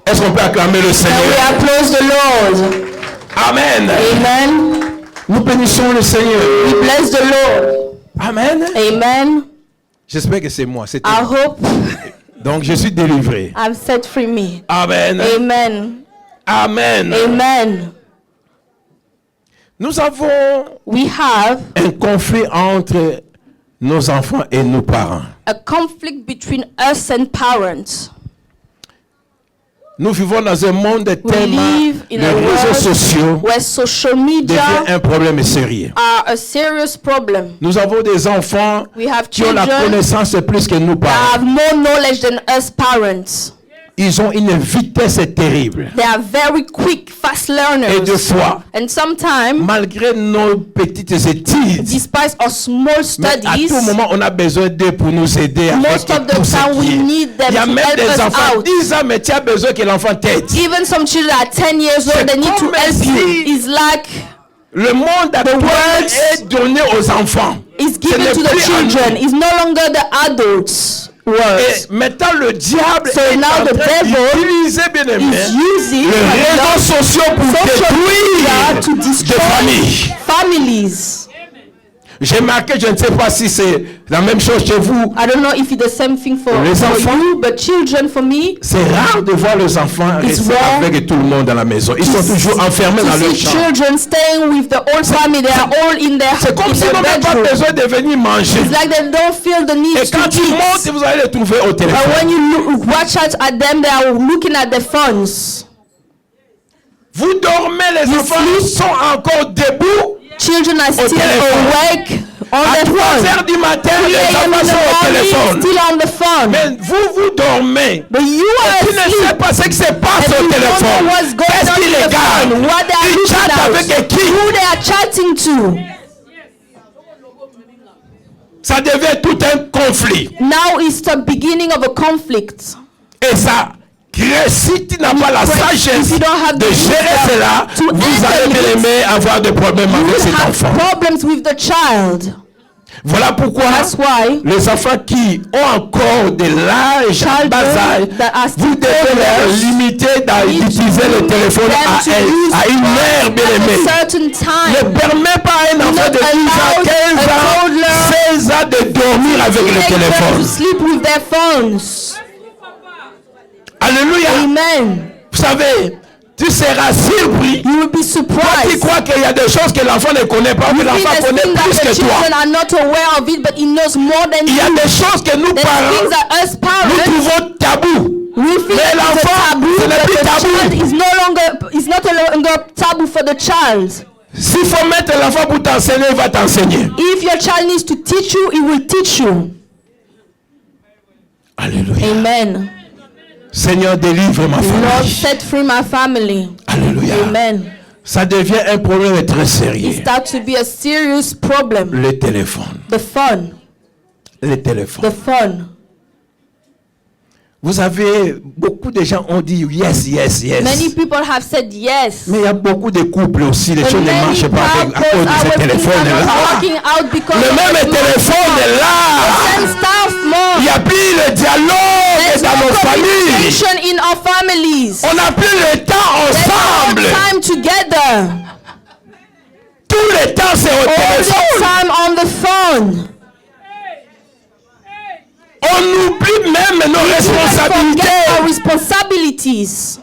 Est-ce qu'on peut acclamer le And we Seigneur? applause the Lord. Amen. Amen. Nous bénissons le Seigneur. We bless the Lord. Amen. Amen. J'espère que c'est moi. C'était... I hope Donc je suis délivré. I'm set free me. Amen. Amen. Amen. Amen. Nous avons We have un conflit entre nos enfants et nos parents. a conflict between us and parents. Nous vivons dans un monde tellement live in les a réseaux world sociaux Where social media devient un problème sérieux. are a serious problem. Nous avons des enfants We have qui ont la children connaissance plus que nous that parents. have more knowledge than us parents. Ils ont une vitesse terrible. They are very quick, fast Et learners. des fois, And sometimes, malgré nos petites études, despite our small mais à studies, tout moment, on a besoin d'eux pour nous aider à most faire of the tout ce time qui we est. need them Il y a to même help des us enfants out. 10 ans, mais tu as besoin que l'enfant t'aide. Even some children at 10 years old, they need to comme help si- you. It's like Le monde words est donné aux enfants. it's given n'est to the plus à nous. children. It's no longer the adults' Et words. maintenant, le diable So est now en the train devil d'utiliser, bien aimé, Is using les réseaux sociaux pour social media to détruire des destroy familles. families. J'ai marqué, je ne sais pas si c'est la même chose chez vous. I don't know if it's the same thing for Les enfants- you, but children for me, C'est rare de voir les enfants It's rester wrong avec tout le monde dans la maison. Ils sont toujours enfermés to dans leur see chambre. children staying with the whole family, they are all in their, C'est comme in s'ils their n'ont même pas bedroom. besoin de venir manger. It's like they don't feel the need Et quand to ils montent, eat. vous allez les trouver au And téléphone. when you watch out at them, they are looking at their phones. Vous dormez, les You enfants sleep. sont encore debout. Children are still téléphone. awake on À their 3 phone. heures du matin, 3 les a.m. in enfants the sont au morning, téléphone. still on the phone. Mais vous dormez. But you are Tu ne sais asleep. pas ce qui se passe And au you don't téléphone. know what's going Qu'est-ce on qu'ils in the regardent? phone, what they are Ils looking chattent at, avec qui? who they are chatting to. Ça devient tout un conflit. Now is the beginning of a conflict. Et ça crée, si tu n'as pas la sagesse If you don't have de the gérer wisdom cela, to vous handle allez bien it, aimer avoir des problèmes You avec will cet have enfant. problems with the child. Voilà pourquoi That's why les enfants qui ont encore de l'âge, Children bas âge, that are still vous devez leur toddlers limiter need d'utiliser to le téléphone them to use à une heure, bien at a aimé. certain Ne time. permet pas à un enfant de 10 ans, allow 15 a ans, toddler 16 ans de dormir avec le Make them téléphone. to sleep with their phones. Alléluia. Amen. Vous savez, tu seras surpris. You will be Toi qui surprised. crois qu'il y a des choses que l'enfant ne connaît pas, mais You think l'enfant there's connaît things that plus the que children toi. are not aware of it, but he knows more than Il y a you. des choses que nous, There's parents, things that us nous parents trouvons tabou. we think Mais it's a l'enfant, taboo, ce n'est but plus the tabou. child is no longer taboo for the child. S'il faut mettre l'enfant pour t'enseigner, il va t'enseigner. If your child needs to teach you, he will teach you. Alléluia. Amen. Seigneur, délivre ma Lord, famille. set free my family. Alléluia. Amen. Ça devient un problème très It sérieux. starts to be a serious problem. Le téléphone. The phone. Le The téléphone. phone. Vous avez, beaucoup de gens ont dit yes, yes, yes. Many people have said yes. Mais il y a beaucoup de couples aussi, les But choses ne many marchent pas à couples cause de are ce things are not téléphone-là. working out because Le of même the téléphone est là. same staff Il more. n'y a plus le dialogue There's dans no nos familles. communication in our families. On n'a plus le temps There's ensemble. no time together. Tout le temps, c'est au All the téléphone. time on the phone. On oublie même nos Forget our responsabilités. responsibilities.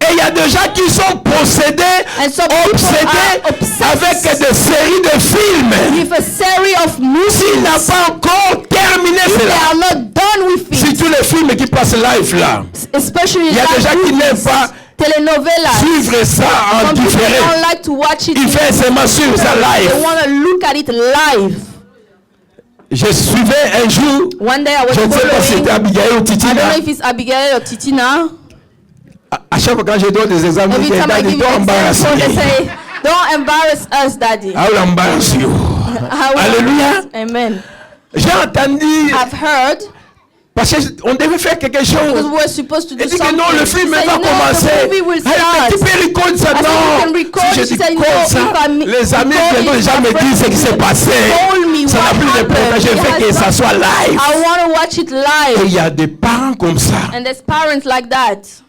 Et il y a des gens qui sont possédés, And some people obsédés are obsessed avec des séries de films. with a series of S'il movies. n'a pas encore terminé They cela, are not done with si it. tous les films qui passent live là, Especially il y a des gens qui n'aiment pas telenovelas. suivre ça en Some people différé. don't like to watch it. Il fait seulement suivre ça They live. want to look at it live. Je suivais un jour, One day I was je ne sais pas si following. c'était Abigail ou I don't Titina. know if it's Abigail or Titina. À chaque fois quand je donne des exemples, Every je dis, time I Daddy, give you don't an embarrass example, they me. say, "Don't embarrass us, Daddy." I will embarrass you. I will- Alléluia. Amen. J'ai entendu, I've heard parce qu'on devait faire quelque because chose. we were supposed to do Il dit que something. non, le film He said, va "No, commencer. the movie will Hey, tu start." peux recorder ça? I said, "You can Non. record Si je it." dis He said, "No, comme ça, if I les amis record viendront it, déjà me my dire ce qui s'est passé. told me Ça n'a what plus de problème. happened. Je He veux que has ça not- soit live. I want to watch it Et live." il y a des parents comme ça And there's parents like that.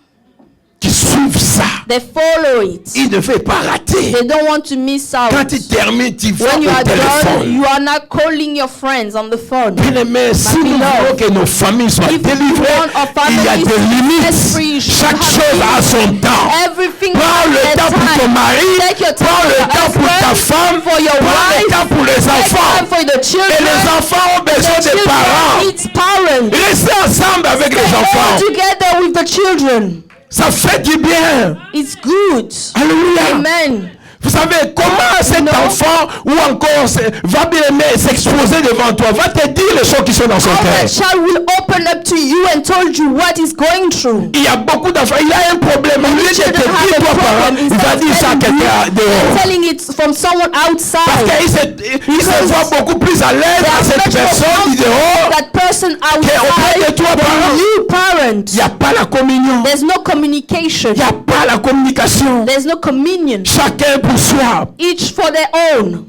qui suivent ça. They follow it. Ils ne veulent pas rater. They don't want to miss out. Quand tu termines, tu vas When you au are done, téléphone. you are not calling your friends on the phone. Bien-aimés, si nous voulons que nos familles soient If we délivrées, want our il y a families des to be limites. set free, you should Chaque have chose a son temps. Everything Prends le at temps a pour ton time. mari, Take your time prends for le your temps pour ta husband, femme, for your prends le wife, temps pour les take enfants. time for the Et children. les enfants ont besoin The des children parents. need parents. Restez ensemble avec les All enfants. together with the children. Ça fait du bien. It's good. Alléluia. Amen. Vous savez comment cet enfant ou encore va bien aimer s'exposer devant toi, va te dire les choses qui sont dans son How cœur. that child will open up to you and told you what he's going through. Il y a beaucoup d'enfants, il a un problème. Au lieu de te Children dire have a toi parent, problem. il va dire ça à quelqu'un dehors. Telling it from someone Parce outside. qu'il se voit beaucoup plus à l'aise à cette personne du dehors. That person auprès de outside toi, parent. than you, parent. Il n'y a pas la communion. There's no communication. Il n'y a pas la communication. There's no communion. Chacun pour soi. Each for their own.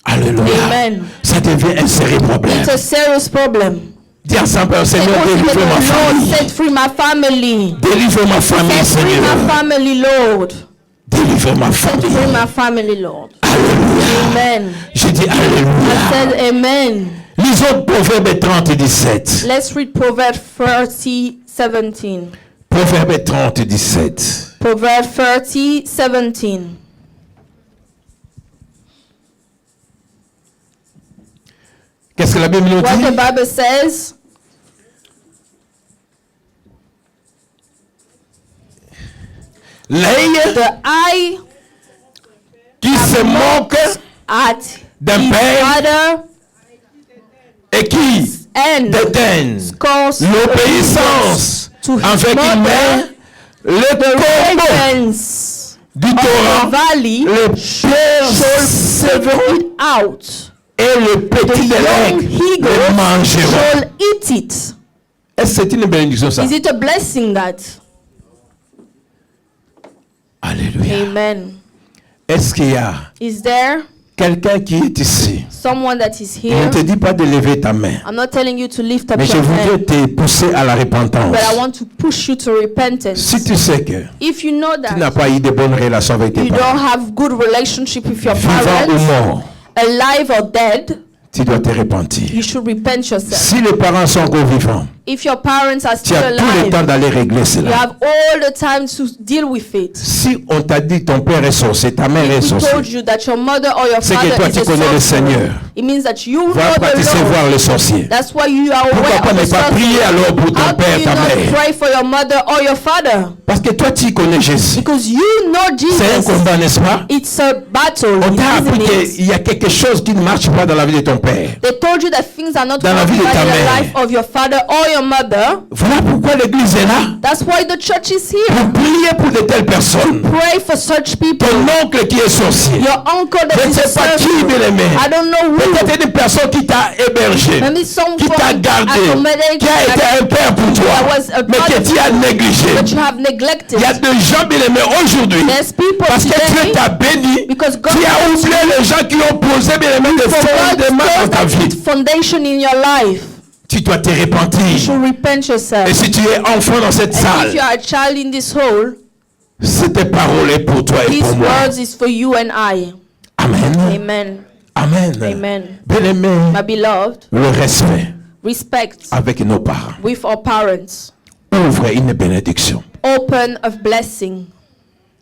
Alléluia. Amen. Ça devient un sérieux problème. It's a serious problem. Dis ensemble, Seigneur, Say, délivre ma Lord, famille. set free my family. Délivre ma famille, Set free Seigneur. my family, Lord. Délivre ma Set famille. free my family, Lord. Alléluia. Amen. Je dis I Alléluia. said amen. Lisons Proverbe 30 et 17. Let's read Proverbs 30, 17. Proverbe 30 et 17. Proverbs 30, 17. Qu'est-ce que la Bible nous What dit? the Bible says, L'œil the eye qui se moque at d'un his père father et qui and dédaigne calls l'obéissance to his avec une main, mother, le tombeau ravens du of the torrent, valley le percevront out. et le petit de Young l'aigle eagles le mangeront. shall eat it. Est-ce que c'est une bénédiction ça? Is it a blessing that? Alléluia. Amen. Est-ce qu'il y a Is there quelqu'un qui est ici? someone that is Je ne here? te dis pas de lever ta main, I'm not telling you to lift up mais je your voudrais hand, te pousser à la repentance. but I want to push you to repentance. Si tu sais que If you know tu n'as that pas eu de bonnes relations avec tes you parents, don't have good relationship with your vivant ou parents, mort, alive or dead, tu dois te repentir. you should repent yourself. Si les parents sont encore vivants, If your parents are tu still as tout le temps alive, d'aller régler you cela. have all the time to deal with it. Si on t'a dit que ton père est sorcier, ta mère est We told sorcière, you that your mother or your c'est que father toi is tu a connais le sorcerer. Seigneur. It means that you Voilà know pourquoi tu the sais Lord. voir les sorciers. That's why you are Pourquoi aware pas of ne the pas prier sorcery. alors pour ton How do père, you ta not mère? pray for your mother or your father? Parce que toi, tu connais Jésus. Because you know C'est un Jesus. combat, n'est-ce pas? It's a battle, On t'a isn't appris it? qu'il y a quelque chose qui ne marche pas dans la vie de ton père. They told you that things are not Dans la working vie de ta in the mère. life of your father or your mother. Voilà pourquoi l'église est là. That's why the church is here. Pour prier pour de telles personnes. Pray for such people. Ton oncle qui est sorcier. Your uncle Je that ne is a sais pas qui, servant. bien aimé. I don't know who. Peut-être une personne qui t'a hébergé, Maybe someone qui t'a gardé, accommodated qui a été un père pour toi, that was a mais part que of tu as négligé. that you have neglected. Il y a des gens, bien aimés, aujourd'hui, There's people parce que Dieu today t'a béni, because God tu as oublié les gens qui ont posé, bien aimé, des fondements dans ta vie. foundation in your life. Tu dois te You repentir. should repent yourself. Et si tu es enfant dans cette And salle, if you are a child in this hall, cette parole est pour toi et these pour moi. words is for you and I. Amen. Amen. Amen. Amen. Bien aimé, My beloved, le respect respect avec nos parents with our parents. ouvre une bénédiction. Open of blessing.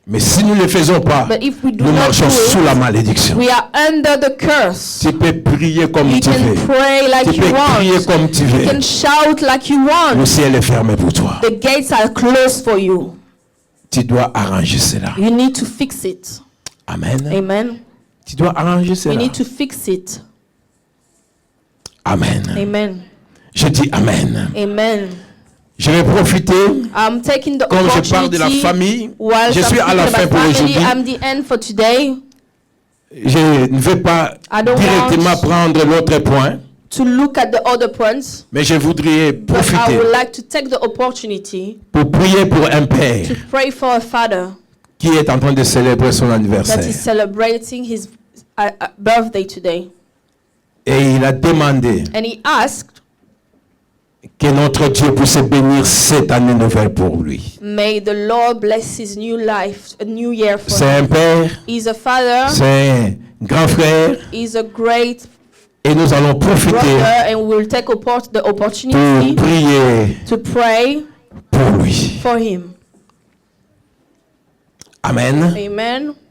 Mais si nous ne le faisons pas, But if we do nous not marchons do sous it, la malédiction. we are under the curse. Tu peux prier comme You tu can veux. pray like Tu you peux crier want. comme tu You veux. can shout like you Le want. ciel est fermé pour toi. The gates are closed for you. Tu dois arranger cela. You need to fix it. Amen. Amen. Tu dois arranger You cela. need to fix it. Amen. Amen. Je dis Amen. Amen. Je vais profiter. I'm taking the Comme je parle de la opportunity famille, while je I'm suis à la speaking fin about pour family. aujourd'hui. I'm the end for today. Je ne vais pas I don't directement want prendre l'autre point, to look at the other points, mais je voudrais but I profiter would like to take the opportunity pour prier pour un père to pray for a father qui est en train de célébrer son that anniversaire. is celebrating his birthday today. Et il a demandé And he asked, que notre Dieu puisse bénir cette année nouvelle pour lui. may the Lord bless his new life, a new year for C'est him. un père, He's a father, c'est un grand frère, he's a great et nous allons profiter brother, and we'll take the pour opportunity prier to pray pour lui. for him. Amen. Amen.